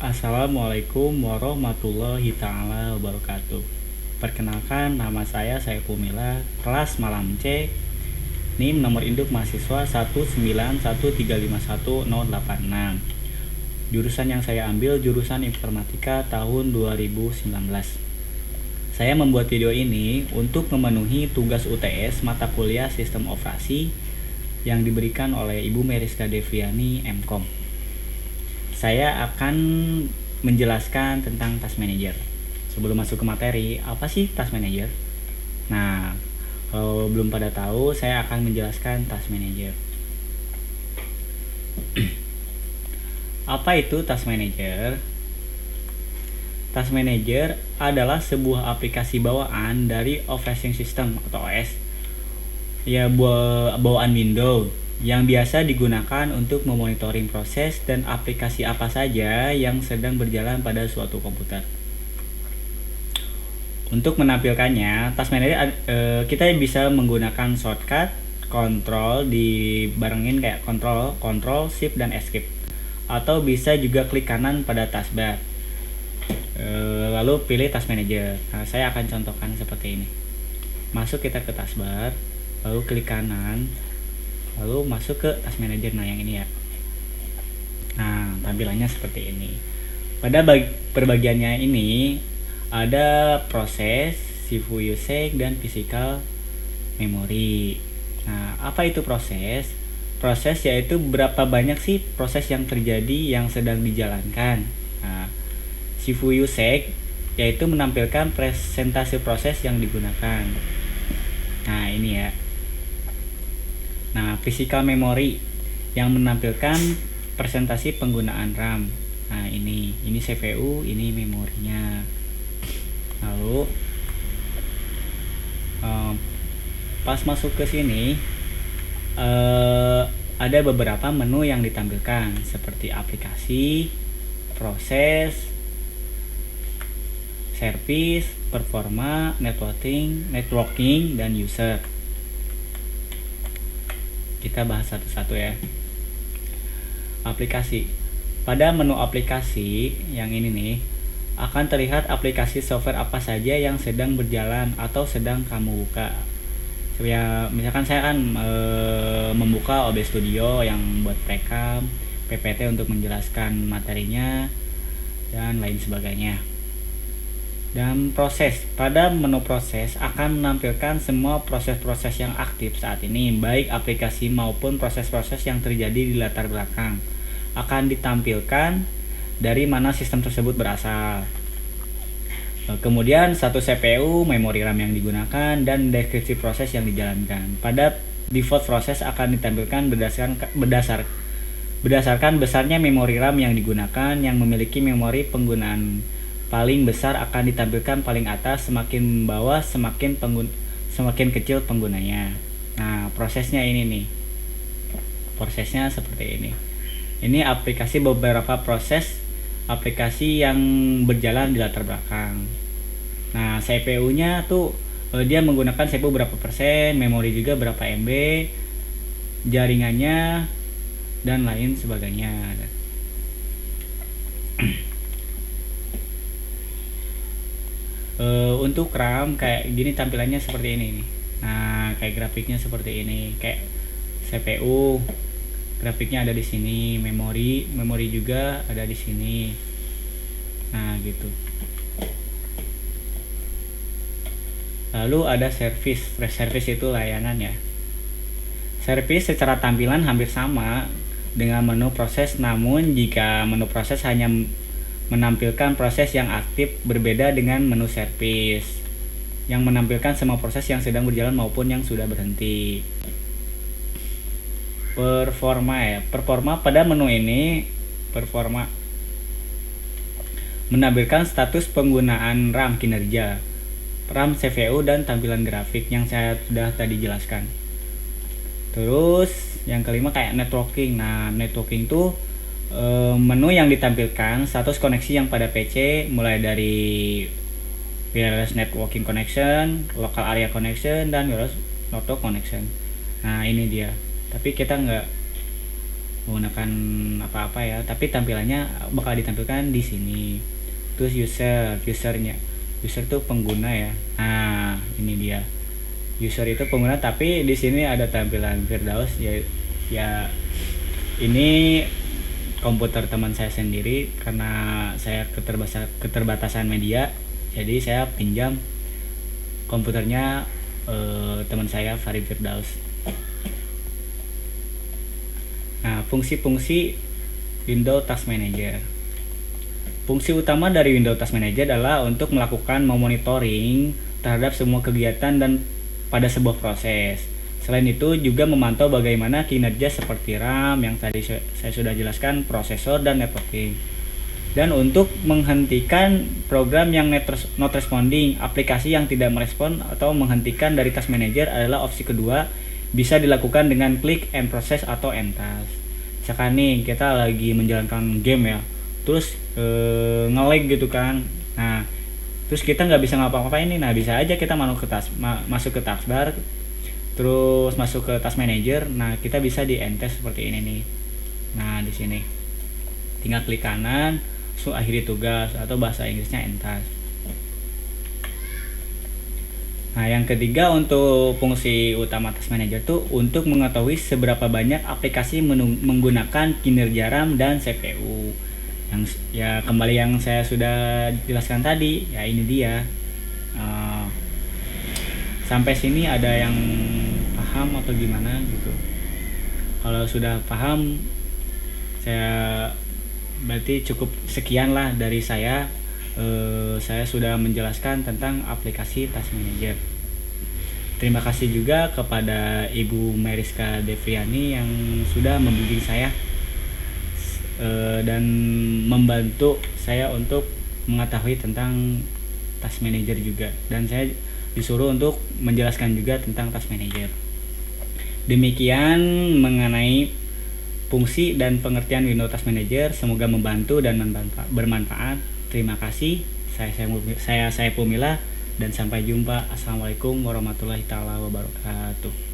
Assalamualaikum warahmatullahi taala wabarakatuh. Perkenalkan, nama saya Saiful Mila, kelas Malam C, NIM nomor induk mahasiswa 191351086. Jurusan yang saya ambil jurusan Informatika tahun 2019. Saya membuat video ini untuk memenuhi tugas UTS mata kuliah Sistem Operasi yang diberikan oleh Ibu Meriska Deviani, MKOM. Saya akan menjelaskan tentang Task Manager. Sebelum masuk ke materi, apa sih Task Manager? Nah, kalau belum pada tahu, saya akan menjelaskan Task Manager. Apa itu Task Manager? Task Manager adalah sebuah aplikasi bawaan dari operating system atau OS. Ya, bawaan Windows yang biasa digunakan untuk memonitoring proses dan aplikasi apa saja yang sedang berjalan pada suatu komputer. Untuk menampilkannya, Task Manager kita bisa menggunakan shortcut control dibarengin kayak control, shift dan escape, atau bisa juga klik kanan pada taskbar. Lalu pilih Task Manager. Nah, saya akan contohkan seperti ini. Masuk kita ke taskbar, lalu klik kanan, lalu masuk ke Task Manager. Nah, yang ini ya. Nah, tampilannya seperti ini. Pada perbagiannya ini ada proses, CPU usage, dan physical memory. Nah, apa itu proses? Proses yaitu berapa banyak sih proses yang terjadi yang sedang dijalankan. Nah, CPU usage yaitu menampilkan presentasi proses yang digunakan. Nah, ini ya. Nah, physical memory yang menampilkan presentasi penggunaan RAM. Nah, ini CPU, ini memorinya. Lalu pas masuk ke sini ada beberapa menu yang ditampilkan seperti aplikasi, proses, service, performa, networking, dan user. Kita bahas satu-satu ya. Aplikasi. Pada menu aplikasi yang ini nih, akan terlihat aplikasi software apa saja yang sedang berjalan atau sedang kamu buka. Ya, misalkan saya kan membuka OBS Studio yang buat rekam, PPT untuk menjelaskan materinya, dan lain sebagainya. Dan proses, pada menu proses akan menampilkan semua proses-proses yang aktif saat ini, baik aplikasi maupun proses-proses yang terjadi di latar belakang. Akan ditampilkan dari mana sistem tersebut berasal. Kemudian satu CPU, memori RAM yang digunakan, dan deskripsi proses yang dijalankan. Pada default proses akan ditampilkan berdasarkan besarnya memori RAM yang digunakan. Yang memiliki memori penggunaan paling besar akan ditampilkan paling atas, semakin bawah semakin kecil penggunanya. Nah, prosesnya ini nih. Prosesnya seperti ini. Ini aplikasi beberapa proses aplikasi yang berjalan di latar belakang. Nah, CPU-nya tuh dia menggunakan CPU berapa persen, memori juga berapa MB, jaringannya, dan lain sebagainya. Untuk RAM kayak gini tampilannya seperti ini nih. Nah, kayak grafiknya seperti ini. Kayak CPU grafiknya ada di sini, memori juga ada di sini. Nah, gitu. Lalu ada service itu layanan ya. Service secara tampilan hampir sama dengan menu proses, namun jika menu proses hanya menampilkan proses yang aktif, berbeda dengan menu service yang menampilkan semua proses yang sedang berjalan maupun yang sudah berhenti. Performa pada menu ini menampilkan status penggunaan RAM, kinerja RAM, CPU, dan tampilan grafik yang saya sudah tadi jelaskan. Terus yang kelima kayak networking. Nah, networking itu menu yang ditampilkan status koneksi yang pada PC, mulai dari wireless networking connection, local area connection, dan wireless network connection. Nah, ini dia. Tapi kita menggunakan apa-apa ya, tapi tampilannya bakal ditampilkan di sini. Terus user tuh pengguna ya. Nah ini dia, user itu pengguna, tapi di sini ada tampilan Firdaus ya. Ya ini komputer teman saya sendiri, karena saya keterbatasan media, jadi saya pinjam komputernya teman saya Farid Firdaus. Nah, fungsi-fungsi Windows Task Manager. Fungsi utama dari Windows Task Manager adalah untuk melakukan monitoring terhadap semua kegiatan dan pada sebuah proses. Selain itu juga memantau bagaimana kinerja seperti RAM yang tadi saya sudah jelaskan, prosesor dan networking. Dan untuk menghentikan program yang not responding, aplikasi yang tidak merespon atau menghentikan dari Task Manager adalah opsi kedua, bisa dilakukan dengan klik end process atau end task. Misalkan nih kita lagi menjalankan game ya, terus nge-lag gitu kan. Nah, terus kita nggak bisa ngapa-ngapain nih. Nah, bisa aja kita masuk ke taskbar, terus masuk ke Task Manager. Nah, kita bisa di end task seperti ini nih. Nah, di sini tinggal klik kanan, akhiri tugas, atau bahasa Inggrisnya end task. Nah, yang ketiga untuk fungsi utama Task Manager tuh untuk mengetahui seberapa banyak aplikasi menggunakan kinerja RAM dan CPU. Yang ya kembali yang saya sudah jelaskan tadi, ya ini dia. Sampai sini ada yang paham atau gimana gitu? Kalau sudah paham, saya berarti cukup sekian lah dari saya. Saya sudah menjelaskan tentang aplikasi Task Manager. Terima kasih juga kepada Ibu Meriska Devriani yang sudah membimbing saya dan membantu saya untuk mengetahui tentang Task Manager juga, dan saya disuruh untuk menjelaskan juga tentang Task Manager. Demikian mengenai fungsi dan pengertian Windows Task Manager, semoga membantu dan bermanfaat. Terima kasih. Saya Pumila, dan sampai jumpa. Assalamualaikum warahmatullahi wabarakatuh.